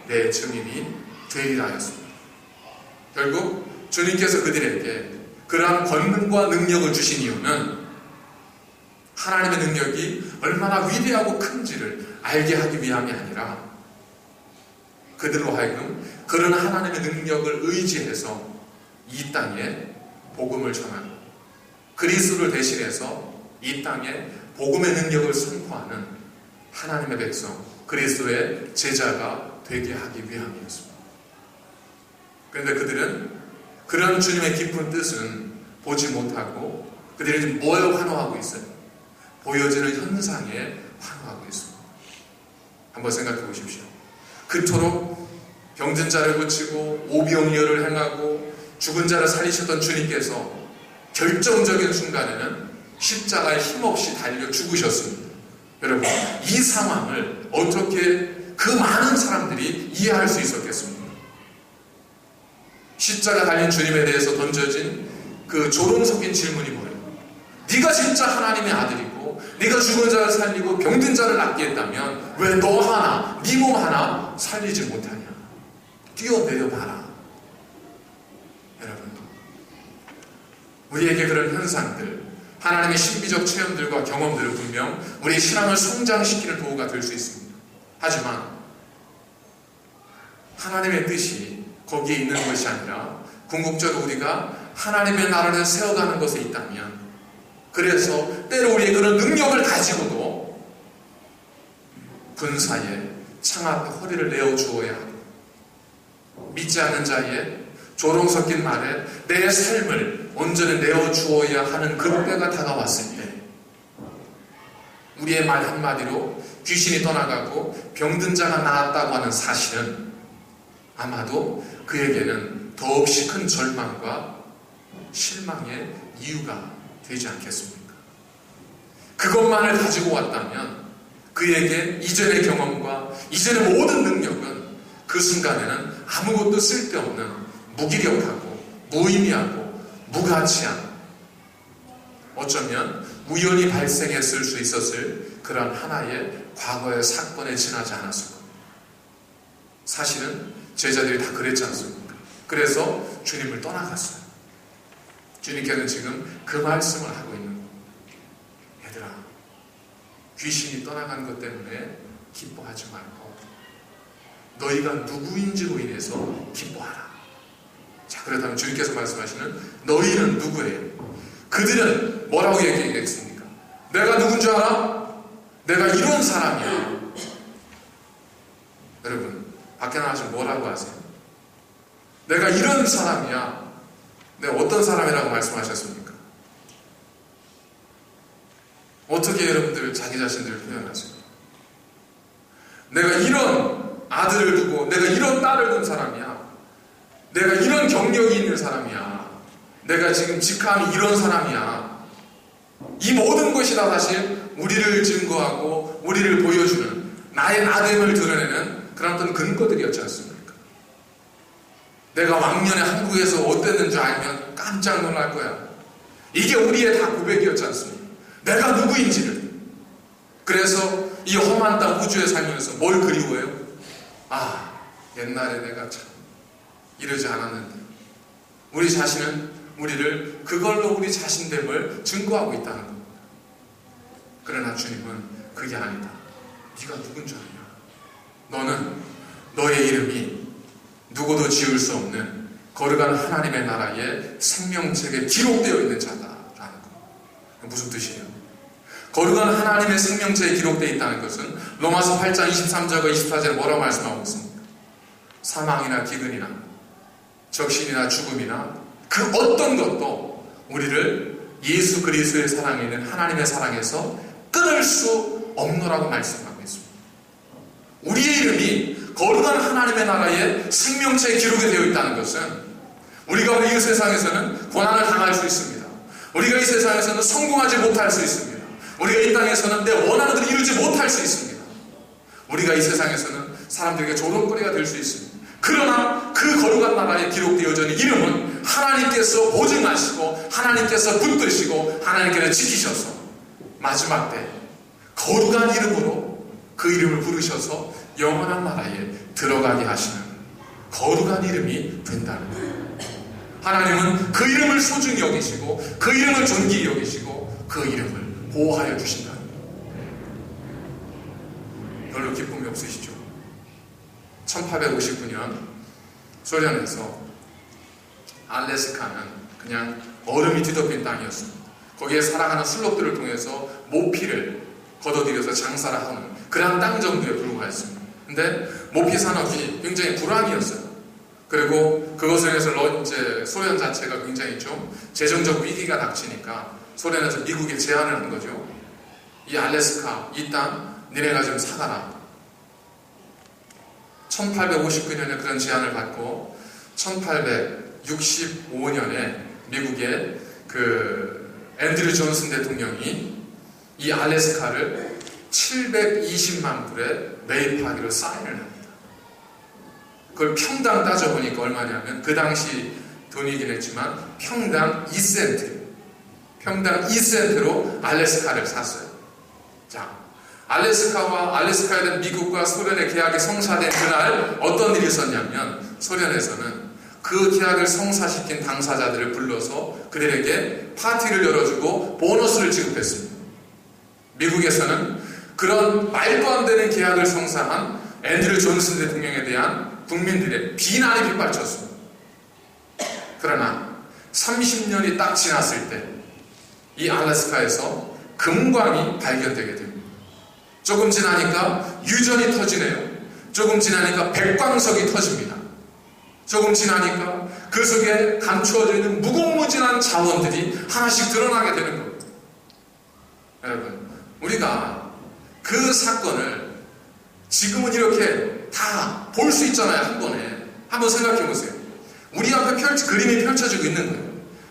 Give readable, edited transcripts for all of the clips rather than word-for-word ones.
내 증인이 되리라 하였습니다. 결국 주님께서 그들에게 그러한 권능과 능력을 주신 이유는 하나님의 능력이 얼마나 위대하고 큰지를 알게 하기 위함이 아니라 그들로 하여금 그런 하나님의 능력을 의지해서 이 땅에 복음을 전하고 그리스도를 대신해서 이 땅에 복음의 능력을 선포하는 하나님의 백성, 그리스도의 제자가 되게 하기 위함이었습니다. 그런데 그들은 그런 주님의 깊은 뜻은 보지 못하고 그들이 지금 뭐에 환호하고 있어요? 보여지는 현상에 환호하고 있습니다. 한번 생각해 보십시오. 그토록 병든 자를 고치고 오병이어를 행하고 죽은 자를 살리셨던 주님께서 결정적인 순간에는 십자가에 힘없이 달려 죽으셨습니다. 여러분, 이 상황을 어떻게 그 많은 사람들이 이해할 수 있었겠습니까? 십자가 달린 주님에 대해서 던져진 그 조롱 섞인 질문이 뭐예요? 네가 진짜 하나님의 아들이고 네가 죽은 자를 살리고 병든 자를 낫게 했다면 왜 너 하나, 네 몸 하나 살리지 못하냐? 뛰어내려봐라. 여러분, 우리에게 그런 현상들, 하나님의 신비적 체험들과 경험들은 분명 우리의 신앙을 성장시키는 도구가 될 수 있습니다. 하지만 하나님의 뜻이 거기에 있는 것이 아니라 궁극적으로 우리가 하나님의 나라를 세워가는 것에 있다면, 그래서 때로 우리의 그런 능력을 가지고도 군사에 창 앞에 허리를 내어 주어야 하고, 믿지 않는 자의 조롱 섞인 말에 내 삶을 온전히 내어 주어야 하는 그때가 다가왔을 때, 우리의 말 한마디로 귀신이 떠나가고 병든 자가 나았다고 하는 사실은 아마도 그에게는 더없이 큰 절망과 실망의 이유가 되지 않겠습니까? 그것만을 가지고 왔다면 그에게 이전의 경험과 이전의 모든 능력은 그 순간에는 아무것도 쓸데없는 무기력하고 무의미하고 무가치한, 어쩌면 우연히 발생했을 수 있었을 그런 하나의 과거의 사건에 지나지 않았을 겁니다. 사실은 제자들이 다 그랬지 않습니까? 그래서 주님을 떠나갔어요. 주님께서는 지금 그 말씀을 하고 있는 겁니다. 얘들아, 귀신이 떠나간 것 때문에 기뻐하지 말고 너희가 누구인지로 인해서 기뻐하라. 자, 그렇다면 주님께서 말씀하시는 너희는 누구예요? 그들은 뭐라고 얘기했습니까? 내가 누군 줄 알아? 내가 이런 사람이야. 여러분, 밖에 나가시면 뭐라고 하세요? 내가 이런 사람이야. 내가 어떤 사람이라고 말씀하셨습니까? 어떻게 여러분들 자기 자신들을 표현하세요? 내가 이런 아들을 두고 내가 이런 딸을 둔 사람이야. 내가 이런 경력이 있는 사람이야. 내가 지금 직함이 이런 사람이야. 이 모든 것이 다 사실 우리를 증거하고 우리를 보여주는 나의 나됨을 드러내는 그런 어떤 근거들이었지 않습니까? 내가 왕년에 한국에서 어땠는 줄 알면 깜짝 놀랄 거야. 이게 우리의 다 고백이었지 않습니까? 내가 누구인지를. 그래서 이 험한 땅 우주에 살면서 뭘 그리워해요? 아, 옛날에 내가 참 이러지 않았는데. 우리 자신은 우리를 그걸로 우리 자신됨을 증거하고 있다는 겁니다. 그러나 주님은 그게 아니다. 네가 누군 줄 아냐? 너는 너의 이름이 누구도 지울 수 없는 거룩한 하나님의 나라의 생명책에 기록되어 있는 자다라는 것. 무슨 뜻이에요? 거룩한 하나님의 생명책에 기록되어 있다는 것은 로마서 8장 23절과 24절에 뭐라고 말씀하고 있습니까? 사망이나 기근이나 적신이나 죽음이나 그 어떤 것도 우리를 예수 그리스도의 사랑에 있는 하나님의 사랑에서 끊을 수 없노라고 말씀하고 있습니다. 우리의 이름이 거룩한 하나님의 나라의 생명체에 기록이 되어 있다는 것은 우리가 이 세상에서는 고난을 당할 수 있습니다. 우리가 이 세상에서는 성공하지 못할 수 있습니다. 우리가 이 땅에서는 내 원하는 대로 이루지 못할 수 있습니다. 우리가 이 세상에서는 사람들에게 조롱거리가 될 수 있습니다. 그러나 그 거룩한 나라에 기록되어져 있는 이름은 하나님께서 보증하시고 하나님께서 붙드시고 하나님께서 지키셔서 마지막 때 거룩한 이름으로 그 이름을 부르셔서 영원한 나라에 들어가게 하시는 거룩한 이름이 된다는 거예요. 하나님은 그 이름을 소중히 여기시고 그 이름을 존귀히 여기시고 그 이름을 보호하여 주신다는 거예요. 별로 기쁨이 없으시죠? 1859년 소련에서 알래스카는 그냥 얼음이 뒤덮인 땅이었습니다. 거기에 살아가는 술록들을 통해서 모피를 걷어들여서 장사를 하는 그런 땅 정도에 불과했습니다. 근데 모피 산업이 굉장히 불황이었어요. 그리고 그것을 위해서 이제 소련 자체가 굉장히 좀 재정적 위기가 닥치니까 소련에서 미국에 제안을 한 거죠. 이 알래스카, 이 땅 니네가 좀 사가라. 1859년에 그런 제안을 받고 1865년에 미국의 그 앤드류 존슨 대통령이 이 알래스카를 720만 불에 매입하기로 사인을 합니다. 그걸 평당 따져보니까 얼마냐면 그 당시 돈이긴 했지만 평당 2센트로 알래스카를 샀어요. 자, 알래스카에 대한 미국과 소련의 계약이 성사된 그날 어떤 일이 있었냐면 소련에서는 그 계약을 성사시킨 당사자들을 불러서 그들에게 파티를 열어주고 보너스를 지급했습니다. 미국에서는 그런 말도 안 되는 계약을 성사한 앤드류 존슨 대통령에 대한 국민들의 비난이 빗발쳤습니다. 그러나 30년이 딱 지났을 때 이 알래스카에서 금광이 발견되게 됩니다. 조금 지나니까 유전이 터지네요. 조금 지나니까 백광석이 터집니다. 조금 지나니까 그 속에 감추어져 있는 무궁무진한 자원들이 하나씩 드러나게 되는 겁니다. 여러분, 우리가 그 사건을 지금은 이렇게 다 볼 수 있잖아요. 한 번에. 한번 생각해 보세요. 우리 앞에 그림이 펼쳐지고 있는 거예요.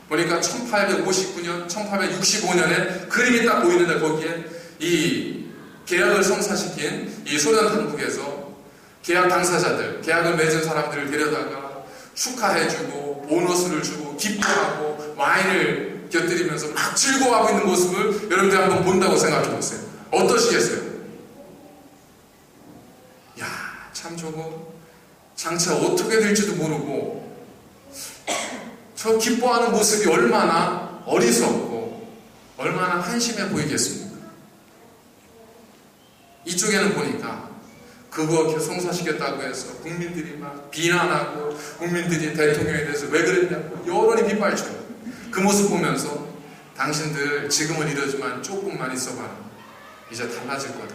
보니까 1859년, 1865년에 그림이 딱 보이는데 거기에 이 계약을 성사시킨 이 소련 당국에서 계약 당사자들, 계약을 맺은 사람들을 데려다가 축하해주고 보너스를 주고 기뻐하고 와인을 곁들이면서 막 즐거워하고 있는 모습을 여러분들이 한번 본다고 생각해 보세요. 어떠시겠어요? 야, 참 저거 장차 어떻게 될지도 모르고 저 기뻐하는 모습이 얼마나 어리석고 얼마나 한심해 보이겠습니까? 이쪽에는 보니까 그거 성사시켰다고 해서 국민들이 막 비난하고 국민들이 대통령에 대해서 왜 그랬냐고 여론이 빗발쳐요. 그 모습 보면서 당신들 지금은 이러지만 조금만 있어봐라. 이제 달라질 거다.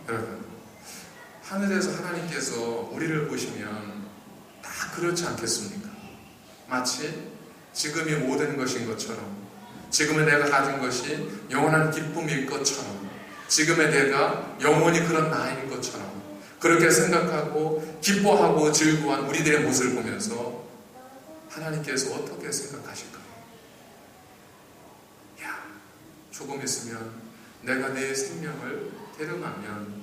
여러분, 하늘에서 하나님께서 우리를 보시면 다 그렇지 않겠습니까? 마치 지금이 모든 것인 것처럼, 지금의 내가 가진 것이 영원한 기쁨일 것처럼, 지금의 내가 영원히 그런 나이인 것처럼 그렇게 생각하고 기뻐하고 즐거워한 우리들의 모습을 보면서 하나님께서 어떻게 생각하실까요? 야, 조금 있으면 내가 내 생명을 데려가면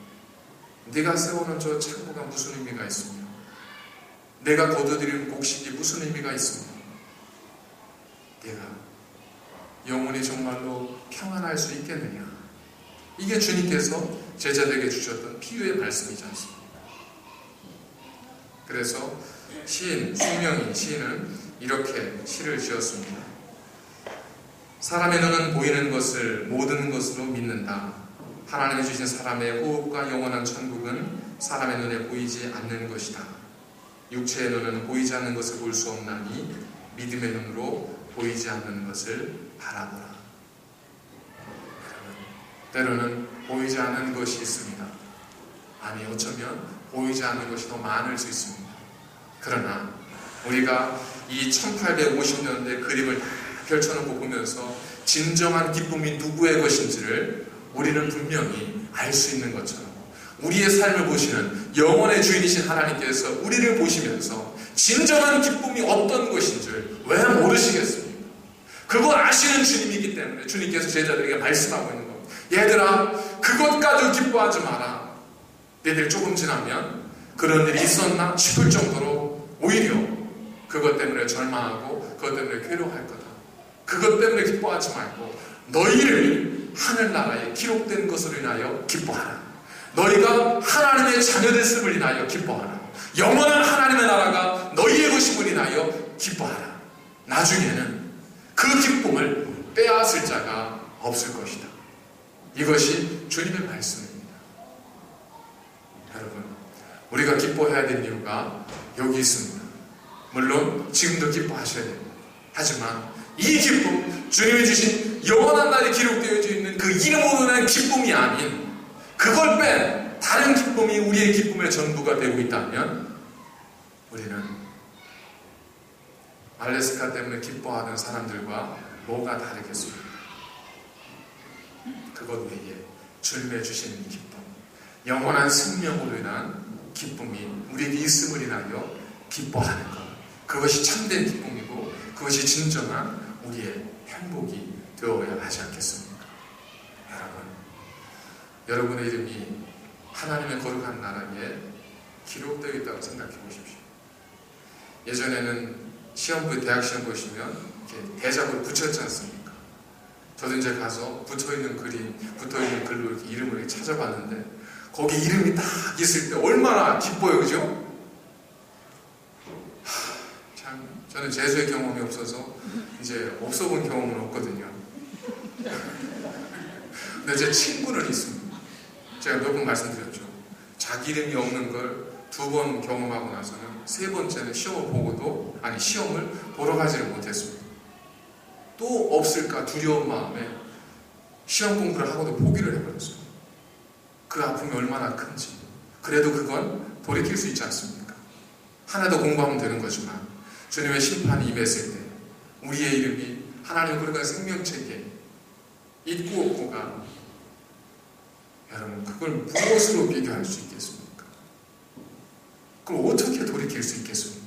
네가 세우는 저 창고가 무슨 의미가 있으며 내가 거둬들이는 곡식이 무슨 의미가 있으며 내가 영원히 정말로 평안할 수 있겠느냐. 이게 주님께서 제자들에게 주셨던 비유의 말씀이지 않습니까? 그래서 송명인 시인은 이렇게 시를 지었습니다. 사람의 눈은 보이는 것을 모든 것으로 믿는다. 하나님이 주신 사람의 호흡과 영원한 천국은 사람의 눈에 보이지 않는 것이다. 육체의 눈은 보이지 않는 것을 볼 수 없나니 믿음의 눈으로 보이지 않는 것을 바라보라. 때로는 보이지 않는 것이 있습니다. 아니, 어쩌면 보이지 않는 것이 더 많을 수 있습니다. 그러나 우리가 이 1850년대 그림을 다 펼쳐놓고 보면서 진정한 기쁨이 누구의 것인지를 우리는 분명히 알 수 있는 것처럼 우리의 삶을 보시는 영원의 주인이신 하나님께서 우리를 보시면서 진정한 기쁨이 어떤 것인지를 왜 모르시겠습니까? 그걸 아시는 주님이기 때문에 주님께서 제자들에게 말씀하고 있는 겁니다. 얘들아, 그것 가지고 기뻐하지 마라. 너희들 조금 지나면 그런 일이 있었나 싶을 정도로 오히려 그것 때문에 절망하고 그것 때문에 괴로워할 거다. 그것 때문에 기뻐하지 말고 너희 이름이 하늘나라에 기록된 것으로 인하여 기뻐하라. 너희가 하나님의 자녀됐음을 인하여 기뻐하라. 영원한 하나님의 나라가 너희의 것임을 인하여 기뻐하라. 나중에는 그 기쁨을 빼앗을 자가 없을 것이다. 이것이 주님의 말씀입니다. 여러분, 우리가 기뻐해야 될 이유가 여기 있습니다. 물론 지금도 기뻐하셔야 됩니다. 하지만 이 기쁨, 주님이 주신 영원한 날에 기록되어 있는 그 이름으로 난 기쁨이 아닌, 그걸 뺀 다른 기쁨이 우리의 기쁨의 전부가 되고 있다면 우리는 알래스카 때문에 기뻐하는 사람들과 뭐가 다르겠습니까? 그것 외에 주님의 주신 기쁨, 영원한 생명으로 인한 기쁨이 우리에게 있음을 인하여 기뻐하는 것, 그것이 참된 기쁨이고 그것이 진정한 우리의 행복이 되어야 하지 않겠습니까? 여러분의 이름이 하나님의 거룩한 나라에 기록되어 있다고 생각해 보십시오. 예전에는 시험부, 대학 시험 보시면 이렇게 대작으로 붙였지 않습니까? 저도 이제 가서 붙어있는 글로 이렇게 이름을 이렇게 찾아봤는데, 거기 이름이 딱 있을 때 얼마나 기뻐요, 그죠? 참, 저는 재수의 경험이 없어서 이제 없어본 경험은 없거든요. 근데 제 친구는 있습니다. 제가 몇 번 말씀드렸죠. 자기 이름이 없는 걸 2번 경험하고 나서는 3번째는 시험을 보러 가지를 못했습니다. 또 없을까 두려운 마음에 시험 공부를 하고도 포기를 해버렸어요. 그 아픔이 얼마나 큰지. 그래도 그건 돌이킬 수 있지 않습니까? 하나 더 공부하면 되는 거지만 주님의 심판이 임했을 때 우리의 이름이 하나님의 거룩한 생명책에 있고 없고가, 여러분, 그걸 무엇으로 비교할 수 있겠습니까? 그걸 어떻게 돌이킬 수 있겠습니까?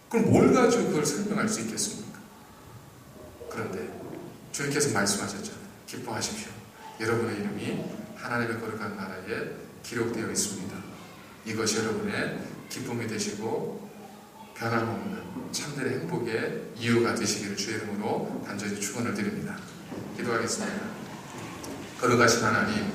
그럼 뭘 가지고 그걸 설명할 수 있겠습니까? 그런데 주님께서 말씀하셨잖아요. 기뻐하십시오. 여러분의 이름이 하나님의 거룩한 나라에 기록되어 있습니다. 이것이 여러분의 기쁨이 되시고 변함없는 참된 행복의 이유가 되시기를 주의 이름으로 간절히 축원을 드립니다. 기도하겠습니다. 거룩하신 하나님,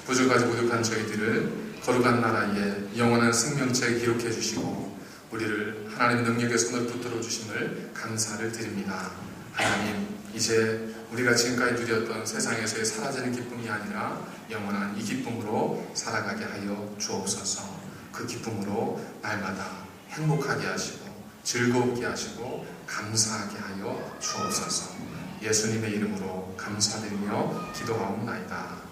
부족하지 부족한 저희들을 거룩한 나라에 영원한 생명체에 기록해 주시고 우리를 하나님의 능력의 손을 붙들어 주심을 감사를 드립니다. 하나님, 이제 우리가 지금까지 누렸던 세상에서의 사라지는 기쁨이 아니라 영원한 이 기쁨으로 살아가게 하여 주옵소서. 그 기쁨으로 날마다 행복하게 하시고 즐겁게 하시고 감사하게 하여 주옵소서. 예수님의 이름으로 감사드리며 기도하옵나이다.